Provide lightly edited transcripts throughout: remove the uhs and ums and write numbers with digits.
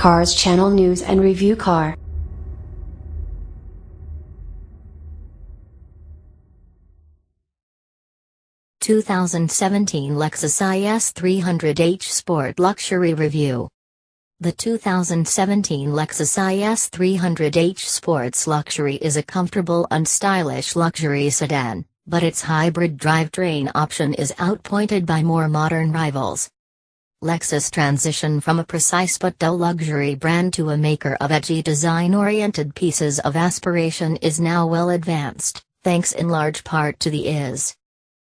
Cars Channel News and Review Car. (2017) Lexus IS300h Sport Luxury Review. The 2017 Lexus IS300h Sports Luxury is a comfortable and stylish luxury sedan, but its hybrid drivetrain option is outpointed by more modern rivals. Lexus' transition from a precise but dull luxury brand to a maker of edgy design-oriented pieces of aspiration is now well advanced, thanks in large part to the IS.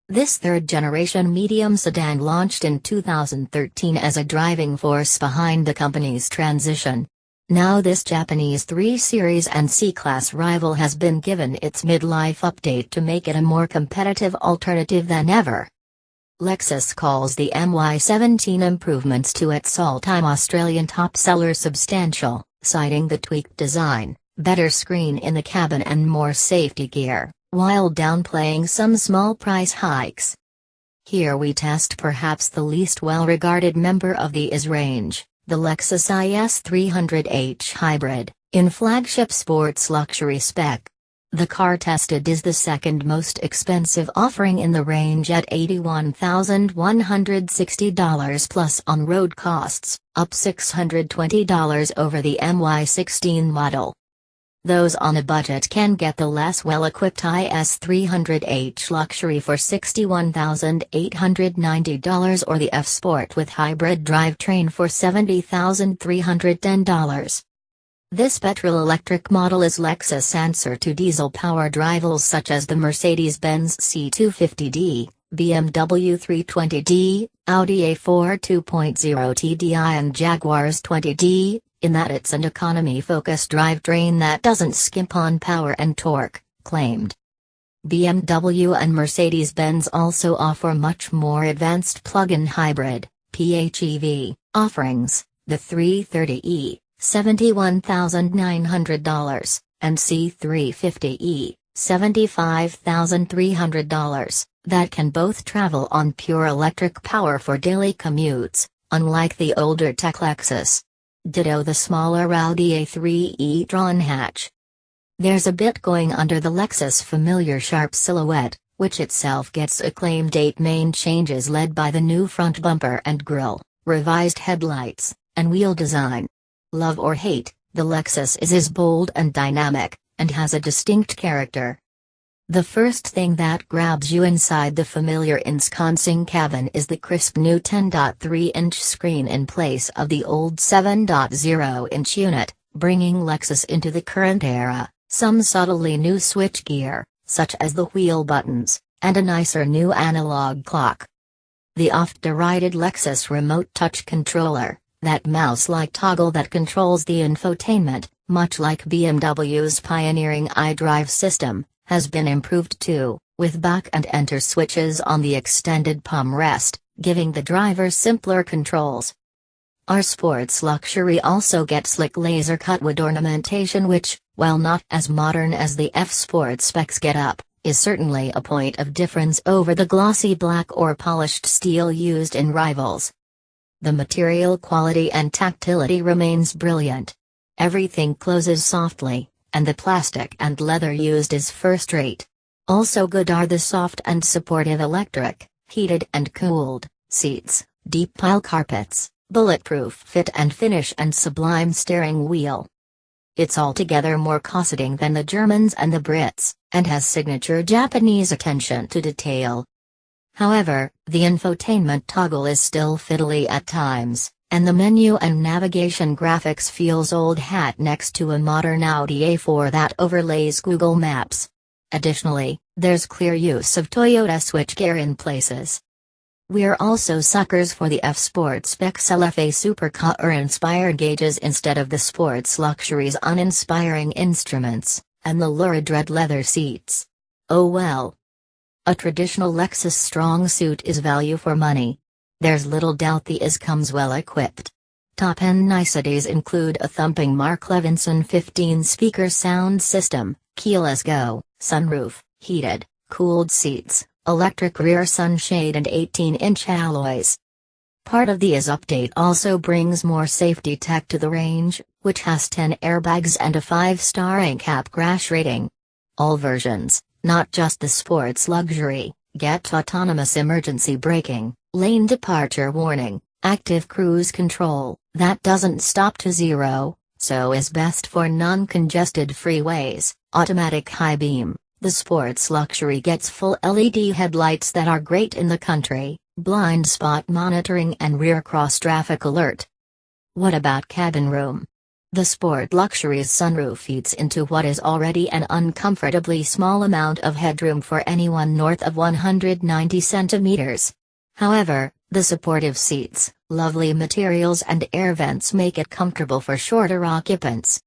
This third-generation medium sedan launched in 2013 as a driving force behind the company's transition. Now this Japanese 3 Series and C-Class rival has been given its midlife update to make it a more competitive alternative than ever. Lexus calls the MY17 improvements to its all-time Australian top seller substantial, citing the tweaked design, better screen in the cabin and more safety gear, while downplaying some small price hikes. Here we test perhaps the least well-regarded member of the IS range, the Lexus IS300h Hybrid, in flagship sports luxury spec. The car tested is the second most expensive offering in the range at $81,160 plus on-road costs, up $620 over the MY16 model. Those on a budget can get the less well-equipped IS300h Luxury for $61,890 or the F-Sport with hybrid drivetrain for $70,310. This petrol-electric model is Lexus' answer to diesel-powered rivals such as the Mercedes-Benz C250D, BMW 320d, Audi A4 2.0 TDI and Jaguar's 20d, in that it's an economy-focused drivetrain that doesn't skimp on power and torque, claimed. BMW and Mercedes-Benz also offer much more advanced plug-in hybrid, PHEV, offerings, the 330e, $71,900, and C350e, $75,300, that can both travel on pure electric power for daily commutes, unlike the older tech Lexus. Ditto the smaller Audi A3 e-tron hatch. There's a bit going under the Lexus' familiar sharp silhouette, which itself gets acclaimed 8 main changes led by the new front bumper and grille, revised headlights, and wheel design. Love or hate, the Lexus is bold and dynamic, and has a distinct character. The first thing that grabs you inside the familiar ensconcing cabin is the crisp new 10.3-inch screen in place of the old 7.0-inch unit, bringing Lexus into the current era, some subtly new switchgear, such as the wheel buttons, and a nicer new analog clock. The oft-derided Lexus remote touch controller, that mouse-like toggle that controls the infotainment, much like BMW's pioneering iDrive system, has been improved too, with back and enter switches on the extended palm rest, giving the driver simpler controls. Our sports luxury also gets slick laser-cut wood ornamentation which, while not as modern as the F-Sport specs get up, is certainly a point of difference over the glossy black or polished steel used in rivals. The material quality and tactility remains brilliant. Everything closes softly, and the plastic and leather used is first-rate. Also good are the soft and supportive electric, heated and cooled, seats, deep pile carpets, bulletproof fit and finish and sublime steering wheel. It's altogether more cosseting than the Germans and the Brits, and has signature Japanese attention to detail. However, the infotainment toggle is still fiddly at times, and the menu and navigation graphics feels old hat next to a modern Audi A4 that overlays Google Maps. Additionally, there's clear use of Toyota switchgear in places. We're also suckers for the F-Sport Specs LFA supercar-inspired gauges instead of the sports luxury's uninspiring instruments, and the lurid red leather seats. Oh well. A traditional Lexus strong suit is value for money. There's little doubt the IS comes well equipped. Top-end niceties include a thumping Mark Levinson 15-speaker sound system, keyless go, sunroof, heated, cooled seats, electric rear sunshade and 18-inch alloys. Part of the IS update also brings more safety tech to the range, which has 10 airbags and a 5-star ANCAP crash rating. All versions, not just the sports luxury, get autonomous emergency braking, lane departure warning, active cruise control, that doesn't stop to 0, so is best for non-congested freeways, automatic high beam. The sports luxury gets full LED headlights that are great in the country, blind spot monitoring and rear cross traffic alert. What about cabin room? The sport luxury's sunroof eats into what is already an uncomfortably small amount of headroom for anyone north of 190 centimeters. However, the supportive seats, lovely materials and air vents make it comfortable for shorter occupants.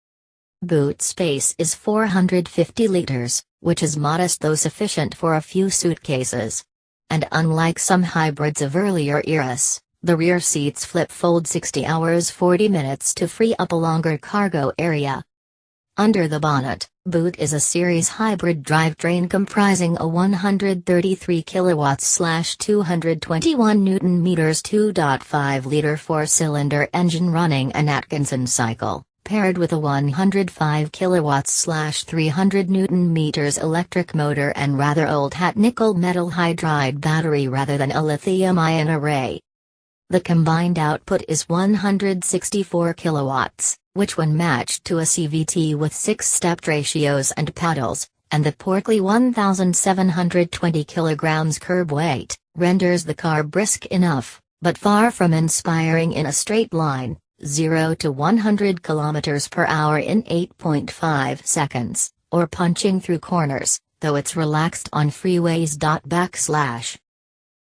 Boot space is 450 liters, which is modest though sufficient for a few suitcases. And unlike some hybrids of earlier eras, the rear seats flip-fold 60 hours 40 minutes to free up a longer cargo area. Under the bonnet, Boot is a series hybrid drivetrain comprising a 133 kilowatts/221 Nm 2.5-liter 4-cylinder engine running an Atkinson cycle, paired with a 105 kilowatts/300 Nm electric motor and rather old-hat nickel metal hydride battery rather than a lithium-ion array. The combined output is 164 kilowatts, which when matched to a CVT with 6 step ratios and paddles, and the portly 1,720 kilograms curb weight, renders the car brisk enough, but far from inspiring in a straight line, 0 to 100 kilometers per hour in 8.5 seconds, or punching through corners, though it's relaxed on freeways.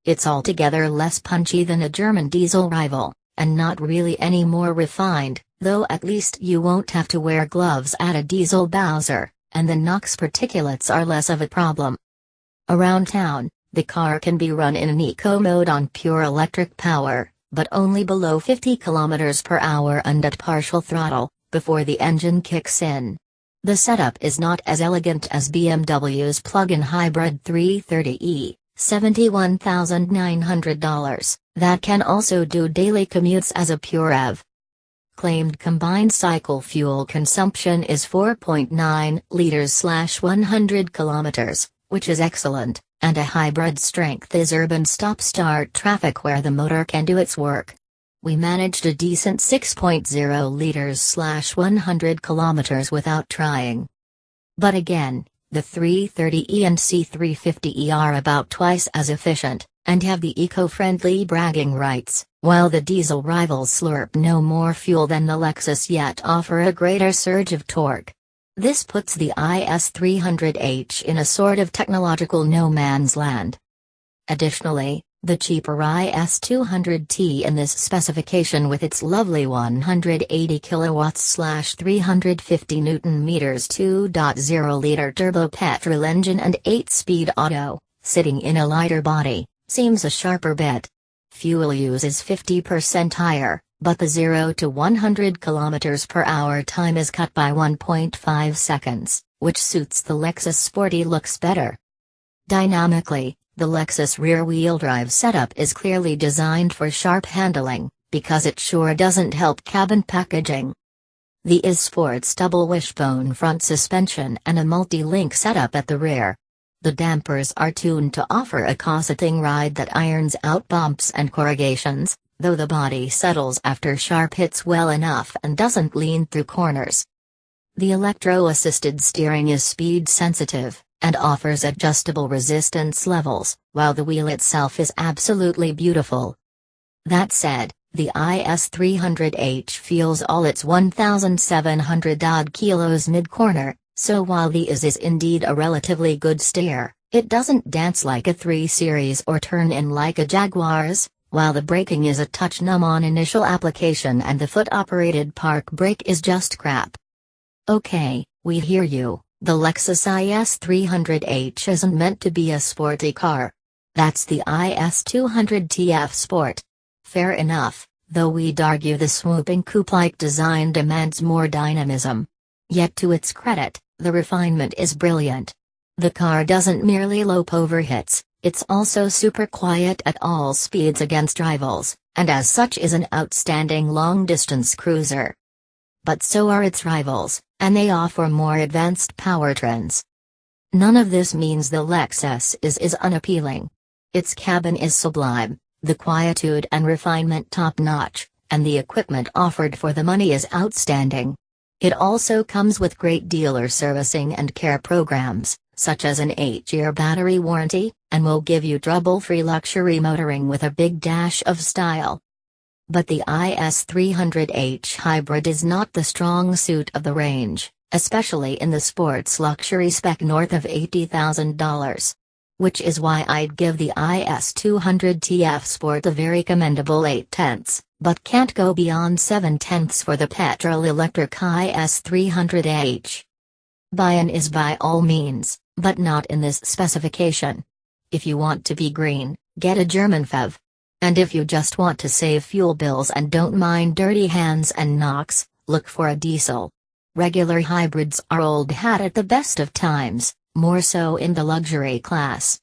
It's altogether less punchy than a German diesel rival, and not really any more refined, though at least you won't have to wear gloves at a diesel Bowser, and the NOx particulates are less of a problem. Around town, the car can be run in an eco mode on pure electric power, but only below 50 km per hour and at partial throttle, before the engine kicks in. The setup is not as elegant as BMW's plug-in hybrid 330e. $71,900, that can also do daily commutes as a pure EV. Claimed combined cycle fuel consumption is 4.9 liters/100 kilometers, which is excellent, and a hybrid strength is urban stop-start traffic where the motor can do its work. We managed a decent 6.0 liters/100 kilometers without trying. But again, the 330e and C350e are about twice as efficient, and have the eco-friendly bragging rights, while the diesel rivals slurp no more fuel than the Lexus yet offer a greater surge of torque. This puts the IS300h in a sort of technological no-man's land. Additionally, the cheaper IS200T in this specification with its lovely 180 kilowatts/350 Nm 2.0-liter turbo petrol engine and 8-speed auto, sitting in a lighter body, seems a sharper bet. Fuel use is 50% higher, but the 0 to 100 km per hour time is cut by 1.5 seconds, which suits the Lexus sporty looks better. Dynamically, the Lexus rear-wheel drive setup is clearly designed for sharp handling, because it sure doesn't help cabin packaging. The IS sports double wishbone front suspension and a multi-link setup at the rear. The dampers are tuned to offer a cosseting ride that irons out bumps and corrugations, though the body settles after sharp hits well enough and doesn't lean through corners. The electro-assisted steering is speed-sensitive, and offers adjustable resistance levels, while the wheel itself is absolutely beautiful. That said, the IS300h feels all its 1,700-odd kilos mid-corner, so while the IS is indeed a relatively good steer, it doesn't dance like a 3 Series or turn in like a Jaguar's, while the braking is a touch numb on initial application and the foot-operated park brake is just crap. Okay, we hear you. The Lexus IS300h isn't meant to be a sporty car. That's the IS200TF Sport. Fair enough, though we'd argue the swooping coupe-like design demands more dynamism. Yet to its credit, the refinement is brilliant. The car doesn't merely lope over hits, it's also super quiet at all speeds against rivals, and as such is an outstanding long-distance cruiser. But so are its rivals, and they offer more advanced powertrains. None of this means the Lexus is unappealing. Its cabin is sublime, the quietude and refinement top-notch, and the equipment offered for the money is outstanding. It also comes with great dealer servicing and care programs, such as an 8-year battery warranty, and will give you trouble-free luxury motoring with a big dash of style. But the IS300h hybrid is not the strong suit of the range, especially in the sports luxury spec north of $80,000. Which is why I'd give the IS200 Sport a very commendable 8/10, but can't go beyond 7/10 for the petrol-electric IS300h. Buy-in is by all means, but not in this specification. If you want to be green, get a German PHEV. And if you just want to save fuel bills and don't mind dirty hands and knocks, look for a diesel. Regular hybrids are old hat at the best of times, more so in the luxury class.